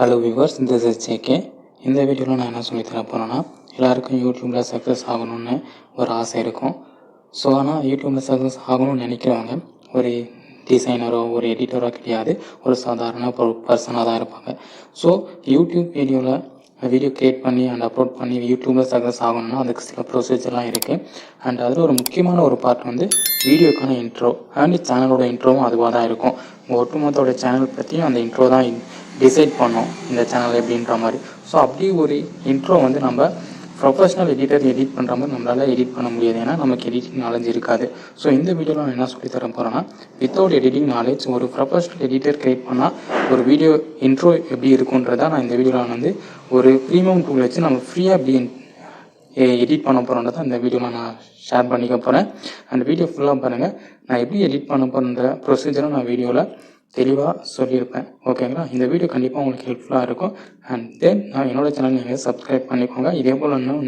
Hello viewers, this is JK. இந்த வீடியோவில் நான் என்ன சொல்லித்தர போகிறேன்னா, எல்லாருக்கும் யூடியூப்பில் சக்ஸஸ் ஆகணும்னு ஒரு ஆசை இருக்கும். ஸோ ஆனால் யூடியூப்பில் சக்ஸஸ் ஆகணும்னு நினைக்கிறவங்க ஒரு டிசைனரோ ஒரு எடிட்டரோ கிடையாது, ஒரு சாதாரண பர்சனாக தான் இருப்பாங்க. ஸோ யூடியூப் வீடியோ க்ரியேட் பண்ணி அண்ட் அப்லோட் பண்ணி யூடியூப்பில் சக்ஸஸ் ஆகணும்னா அதுக்கு சில ப்ரொசீஜர்லாம் இருக்குது. அண்ட் அதில் ஒரு முக்கியமான ஒரு பார்ட் வீடியோக்கான இன்ட்ரோ அண்ட் சேனலோட இன்ட்ரோவும் அதுவாக தான் இருக்கும். உங்கள் ஒட்டுமொத்தோட சேனல் பற்றியும் அந்த இன்ட்ரோ தான் டிசைட் பண்ணோம், இந்த சேனல் எப்படின்ற மாதிரி. ஸோ அப்படி ஒரு இன்ட்ரோ நம்ம ப்ரொஃபஷ்னல் எடிட்டர் எடிட் பண்ணுற மாதிரி நம்மளால் எடிட் பண்ண முடியாது, ஏன்னா நமக்கு எடிட்டிங் நாலேஜ் இருக்காது. ஸோ இந்த வீடியோவில் நான் என்ன சொல்லித்தர போகிறேன்னா, வித்தவுட் எடிட்டிங் நாலேஜ் ஒரு ப்ரொஃபஷ்னல் எடிட்டர் க்ரியேட் பண்ணால் ஒரு வீடியோ இன்ட்ரோ எப்படி இருக்குன்றதை நான் இந்த வீடியோவில் ஒரு ப்ரீமியம் டூல் வச்சு நம்ம ஃப்ரீயாக எப்படி எடிட் பண்ண போகிறோன்றதை இந்த வீடியோவில் நான் ஷேர் பண்ணிக்க போகிறேன். அந்த வீடியோ ஃபுல்லாக பாருங்கள். நான் எப்படி எடிட் பண்ண போகிற ப்ரொசீஜரை நான் வீடியோவில் தெளிவாக சொல்லியிருப்பேன். ஓகேங்களா? இந்த வீடியோ கண்டிப்பாக உங்களுக்கு ஹெல்ப்ஃபுல்லாக இருக்கும். அண்ட் தென் நான் என்னோடய சேனல் நீங்கள் சப்ஸ்கிரைப் பண்ணிக்கோங்க. இதே போல் இன்னும்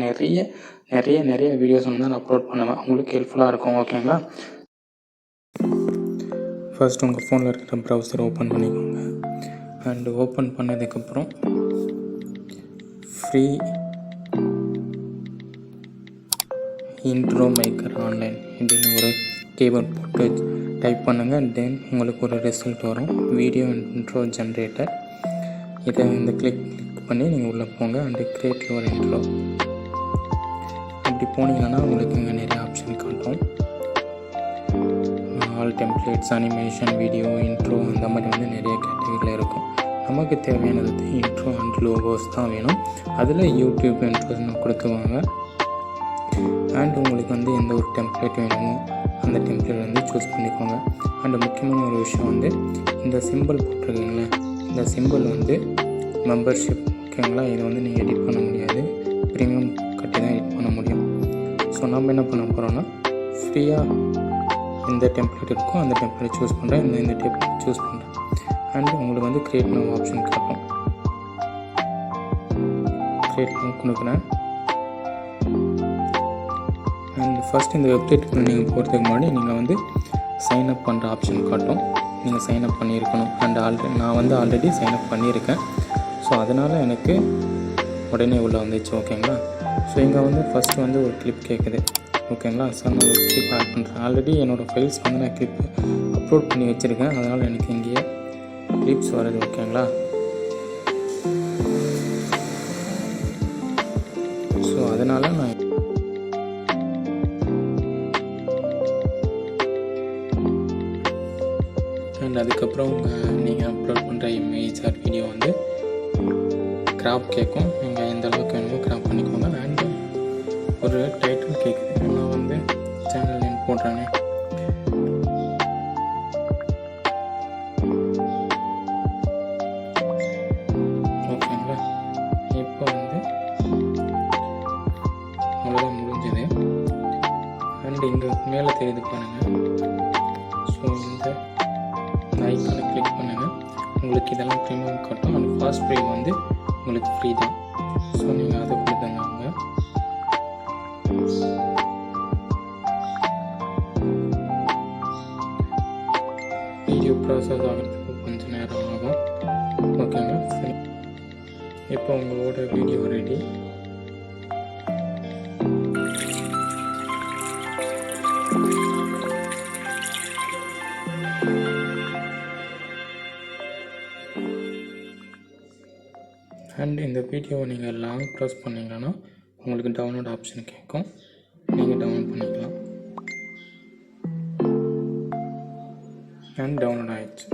நிறைய வீடியோஸ் நான் அப்லோட் பண்ணுவேன், உங்களுக்கு ஹெல்ப்ஃபுல்லாக இருக்கும். ஓகேங்களா? ஃபர்ஸ்ட் உங்கள் ஃபோனில் இருக்கிற ப்ரௌசர் ஓப்பன் பண்ணிக்கோங்க. அண்ட் ஓப்பன் பண்ணதுக்கப்புறம் ஃப்ரீ இன்ட்ரோ மேக்கர் ஆன்லைன் அப்படின்னு ஒரு கீபோர்ட் போட்டு டைப் பண்ணுங்கள். தென் உங்களுக்கு ஒரு ரிசல்ட் வரும், வீடியோ இன்ட்ரோ ஜென்ரேட்டர். இதை கிளிக் பண்ணி நீங்கள் உள்ளே போங்க. அண்டு கிரியேட் யுவர் இன்ட்ரோ அப்படி போனீங்கன்னா உங்களுக்கு இங்கே நிறைய ஆப்ஷன் காட்டும். All templates, animation, video, intro, அந்த மாதிரி நிறைய கேட்டகரியில் இருக்கும். நமக்கு தேவையானது இன்ட்ரோ அண்ட் லோகோஸ் தான் வேணும். அதில் யூடியூப் இன்ட்ரோஸ் கொடுத்துவாங்க. அண்ட் உங்களுக்கு எந்த ஒரு டெம்ப்ளேட் வேணுமோ அந்த டெம்ப்ளேட் சூஸ் பண்ணிக்கோங்க. அண்ட் முக்கியமான ஒரு விஷயம் இந்த சிம்பிள் போட்டிருக்கீங்களா, இந்த சிம்பிள் மெம்பர்ஷிப். ஓகேங்களா? இதை நீங்கள் எடிட் பண்ண முடியாது, ப்ரீமியம் கட்டி தான் எடிட் பண்ண முடியும். ஸோ நம்ம என்ன பண்ண போகிறோன்னா, ஃப்ரீயாக இந்த டெம்ப்ளேட் இருக்கும், அந்த டெம்ப்ளேட் சூஸ் பண்ணுறேன், இந்த டெம்ப்ளேட் சூஸ் பண்ணுறேன். அண்ட் உங்களுக்கு கிரியேட் நவ் ஆப்ஷன் காட்டும். கிரியேட் நவ் கொடுக்குறேன். அண்ட் ஃபஸ்ட் இந்த வெப்சைட்டுக்கு நீங்கள் போகிறதுக்கு முன்னாடி நீங்கள் சைன் அப் பண்ணுற ஆப்ஷன் காட்டும். நீங்கள் சைன் அப் பண்ணியிருக்கணும். அண்ட் நான் ஆல்ரெடி சைன் அப் பண்ணியிருக்கேன். ஸோ அதனால் எனக்கு உடனே உள்ளே வந்துச்சு. ஓகேங்களா? ஸோ இங்கே ஃபஸ்ட்டு ஒரு கிளிப் கேட்குது. ஓகேங்களா? ஸோ நான் ஒரு கிளிப் ஆட் பண்ணுறேன். ஆல்ரெடி என்னோடய ஃபைல்ஸ் நான் கிளிப் அப்லோட் பண்ணி வச்சுருக்கேன், அதனால் எனக்கு இங்கேயே கிளிப்ஸ் வருது. ஓகேங்களா? ஸோ அதனால் நான் அண்ட் அதுக்கப்புறம் நீங்கள் அப்லோட் பண்ணுற இமேஜ் ஆர் வீடியோ கிராப் கேட்கும். நீங்கள் எந்த அளவுக்கு வேணுமோ கிராப் பண்ணிக்கோங்க. அண்ட் ஒரு டைட்டில் கேட்குது. நான் சேனல் நேம் போடுறேனே. ஓகேங்களா? இப்போ அவ்வளோதான் முடிஞ்சது. அண்ட் இங்கே மேலே தெரியுது பாருங்கள். ஸோ இந்த ஐக்கானை கிளிக் பண்ணுங்கள். உங்களுக்கு இதெல்லாம் ப்ரீமியம் காட்டும். அண்ட் ஃபாஸ்ட் ப்ரே உங்களுக்கு ஃப்ரீ தான். ஸோ நீங்கள் அதை கொடுத்தாங்க. வீடியோ ப்ராசஸ் ஆகிறதுக்கு கொஞ்சம் நேரம் ஆகும். ஓகேங்களா? சரி, இப்போ உங்களோட வீடியோ ரெடி. அண்ட் இந்த வீடியோவை நீங்கள் லாங் ப்ரெஸ் பண்ணிங்கன்னா உங்களுக்கு டவுன்லோட் ஆப்ஷன் கேட்கும். நீங்கள் டவுன்லோட் பண்ணிக்கலாம். அண்ட் டவுன்லோட் ஆகிடுச்சு.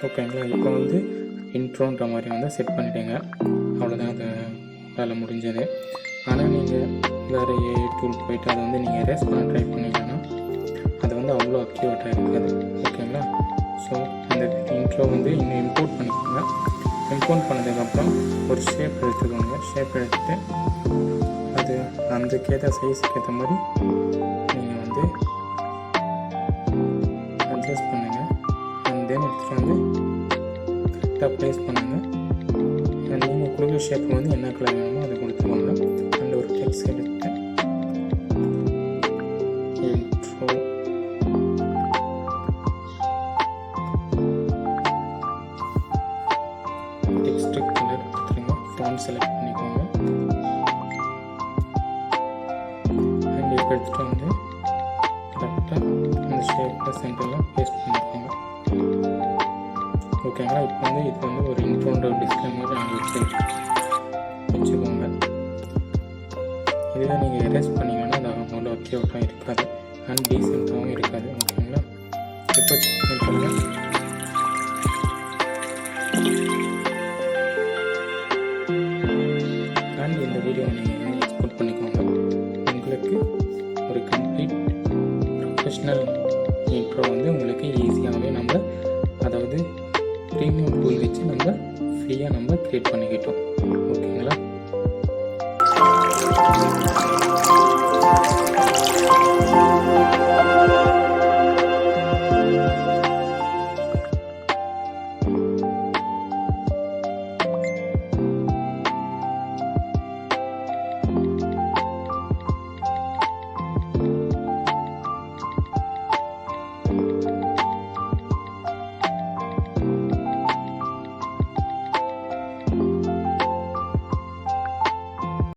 ஓகேங்களா? இப்போ இன்ட்ரோன்ற மாதிரி செட் பண்ணிட்டேங்க. அவ்வளோதான், அது வேலை முடிஞ்சது. ஆனால் நீங்கள் வேறு ஏஐ டூல் போய்ட்டு அதை நீங்கள் எரேஸ் பண்ண ட்ரை பண்ணிங்கன்னா அது அவ்வளோ அக்யூரேட்டாக இருக்காது. ஓகேங்களா? ஸோ இந்த இன்ட்ரோ இன்னும் இம்போர்ட் பண்ணிக்கோங்க. இம்போர்ட் பண்ணதுக்கப்புறம் ஒரு ஷேப் எடுத்துக்கோங்க. ஷேப் எடுத்துகிட்டு அது அதுக்கேற்ற சைஸுக்கு ஏற்ற மாதிரி நீங்கள் அட்ஜஸ்ட் பண்ணுங்கள். அண்ட் தென் எடுத்துகிட்டு கரெக்டாக ப்ளேஸ் பண்ணுங்கள். அண்ட் நீங்கள் கொடுக்குற ஷேப் என்ன கலர் வேணுமோ அதை கொடுத்துக்கோங்க. அண்ட் ஒரு டெக்ஸ்ட் எடுத்து எடுத்துகிட்டு வந்து கரெக்டாக அந்த ஷேப்பில் சென்டரில் பேஸ்ட் பண்ணிக்கோங்க. ஓகேங்களா? இப்போ வந்து இது வந்து ஒரு இன்ட்ரோன்ற ஒரு டிஸ்பிளே மாதிரி அங்கே வச்சுக்கோங்க. இதுவே நீங்கள் எரேஸ் பண்ணிங்கன்னா அது அவ்வளோ அக்யூரேட்டாக இருக்காது அண்ட் டீசெண்டாகவும் இருக்காது. ஓகேங்களா? இப்போ செக் பண்ணுங்கள். அண்ட் இந்த வீடியோவை நீங்கள் எக்ஸ்போர்ட் பண்ணிக்கோங்க. உங்களுக்கு ஒரு கம்ப்ளீட் ப்ரொஃபஷ்னல் இன்ட்ரோ வந்து உங்களுக்கு ஈஸியாகவே நம்ம அதாவது ப்ரீமியம் டூல் வச்சு நம்ம ஃப்ரீயாக நம்ம க்ரியேட் பண்ணிக்கிட்டோம். ஓகேங்களா?